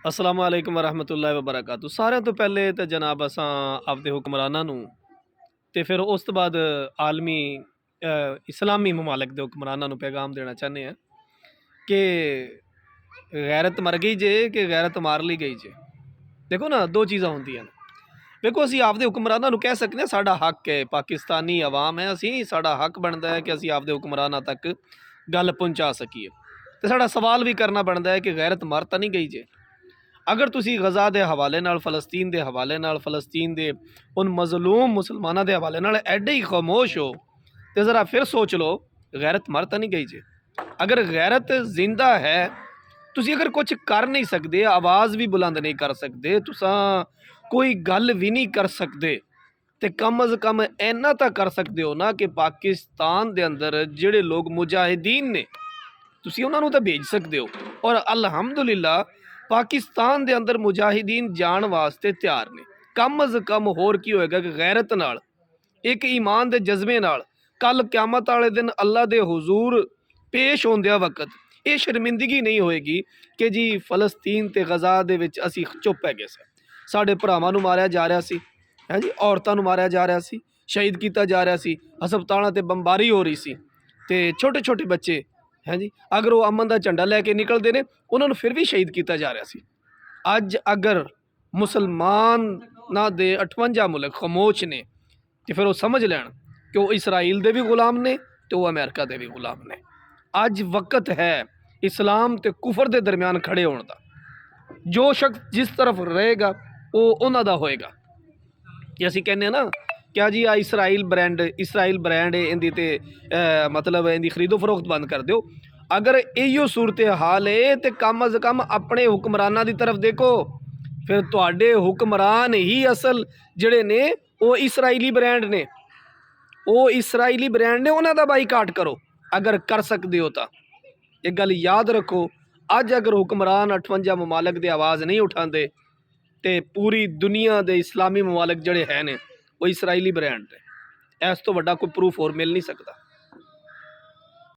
अस्सलामु अलैकुम वरहमतुल्लाहि वबरकातुहू। सारिਆਂ ਤੋਂ ਪਹਿਲੇ ਤਾਂ ਜਨਾਬ ਅਸਾਂ ਆਪਦੇ ਹੁਕਮਰਾਨਾਂ ਨੂੰ ਤੇ ਫਿਰ ਉਸ ਤੋਂ ਬਾਅਦ ਆਲਮੀ ਇਸਲਾਮੀ ਮਮਾਲਿਕ ਦੇ ਹੁਕਮਰਾਨਾਂ ਨੂੰ ਪੈਗਾਮ ਦੇਣਾ ਚਾਹੁੰਦੇ ਹਾਂ ਕਿ ਗੈਰਤ ਮਰ ਗਈ ਜੇ ਕਿ ਗੈਰਤ ਮਾਰ ਲਈ ਗਈ ਜੇ। ਦੇਖੋ ਨਾ, ਦੋ ਚੀਜ਼ਾਂ ਹੁੰਦੀਆਂ ਨੇ। ਵੇਖੋ, ਅਸੀਂ ਆਪਦੇ ਹੁਕਮਰਾਨਾਂ ਨੂੰ ਕਹਿ ਸਕਦੇ ਹਾਂ ਸਾਡਾ ਹੱਕ ਹੈ, ਪਾਕਿਸਤਾਨੀ ਆਵਾਮ ਹੈ, ਅਸੀਂ ਸਾਡਾ ਹੱਕ ਬਣਦਾ ਹੈ ਕਿ ਅਸੀਂ ਆਪਦੇ ਹੁਕਮਰਾਨਾਂ ਤੱਕ ਗੱਲ ਪਹੁੰਚਾ ਸਕੀਏ। ਤੇ ਸਾਡਾ ਸਵਾਲ ਵੀ ਕਰਨਾ ਬਣਦਾ ਹੈ ਕਿ ਗੈਰਤ ਮਰ ਤਾਂ ਨਹੀਂ ਗਈ ਜੇ। अगर तुसी गज़ा के हवाले नाल, फ़लस्तीन के हवाले नाल, फ़लस्तीन के उन मज़लूम मुसलमानों के हवाले नाल एडे ही खामोश हो तो ज़रा फिर सोच लो, गैरत मर तो नहीं गई जे। अगर गैरत जिंदा है, तुसी अगर कुछ कर नहीं सकते, आवाज़ भी बुलंद नहीं कर सकते, तुसा कोई गल भी नहीं कर सकते, तो कम अज़ कम इन्ना तो कर सकते हो ना कि पाकिस्तान के अंदर जिहड़े लोग मुजाहिदीन ने, तुसी उन्हां नूं तां भेज सकते हो। और अलहमदुलिल्ला पाकिस्तान के अंदर मुजाहिदीन जान वास्ते तैयार ने। कम अज़ कम होर की होएगा कि गैरत नाल, एक ईमान के जज्बे नाल कल क्यामत वाले दिन अल्लाह के हुजूर पेश होंदिया वक्त ये शर्मिंदगी नहीं होएगी कि जी फ़लस्तीन ते गज़ा दे विच असी चुप है गए सी, साडे भरावां नूं मारिया जा रहा सी, है जी, औरतां नूं मारिया जा रहा सी, शहीद किया जा रहा सी, हस्पतालों ते बंबारी हो रही सी, ते छोटे छोटे बच्चे है जी, अगर वो अमन का झंडा लैके निकलते हैं उन्होंने फिर भी शहीद किया जा रहा सी। अज अगर मुसलमाना दे 58 मुल्क खामोश ने तो फिर वो समझ लैन कि वो इसराइल दे भी गुलाम ने तो वो अमेरिका दे भी गुलाम ने। अज वक्त है इस्लाम ते कुफर के दरम्यान खड़े होने का। जो शख्स जिस तरफ रहेगा वो उन्हां दा होएगा। कि असी कहने ना क्या जी आ इसराइल ब्रांड है, इनकी तो मतलब इनकी खरीदो फरोख्त बंद कर दो। अगर इो सूरत हाल है तो कम अज़ कम अपने हुक्मराना की तरफ देखो, फिर तुहाडे हुक्मरान ही असल जिहड़े ने वो इसराइली ब्रांड ने, वो इसराइली ब्रांड ने, उन्हां दा बाईकाट करो अगर कर सकते हो तो। एक गल याद रखो, अज अगर हुक्मरान 58 ममालक की आवाज़ नहीं उठाते तो पूरी दुनिया के इस्लामी ममालक जड़े हैं ने वो इसराइली ब्रांड ने। इस तो वड्डा कोई प्रूफ और मिल नहीं सकता।